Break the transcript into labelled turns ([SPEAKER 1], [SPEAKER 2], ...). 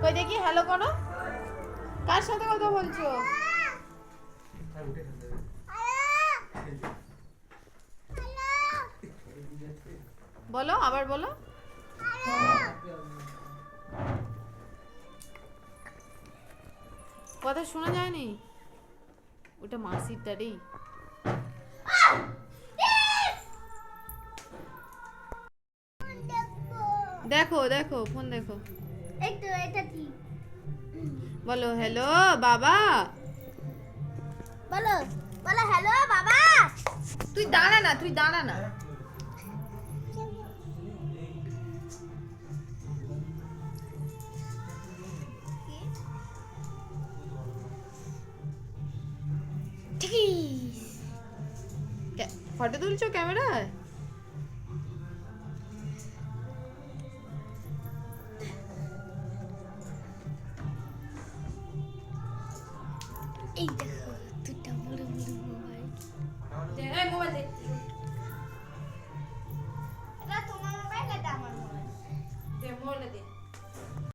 [SPEAKER 1] কই দেখি হ্যালো করো। কার সাথে কথা বলছো? বলো, আবার বলো। কথা শোনা যায়নি। ওটা মাসিরটা রে। দেখো দেখো ফোন দেখো।
[SPEAKER 2] একটু এটা কি
[SPEAKER 1] বলো হ্যালো বাবা।
[SPEAKER 2] বলো বলো হ্যালো বাবা।
[SPEAKER 1] তুই দাঁড়া না, তুই দাঁড়া না। ফটো তুলছো ক্যামেরায়?
[SPEAKER 2] এই দেখো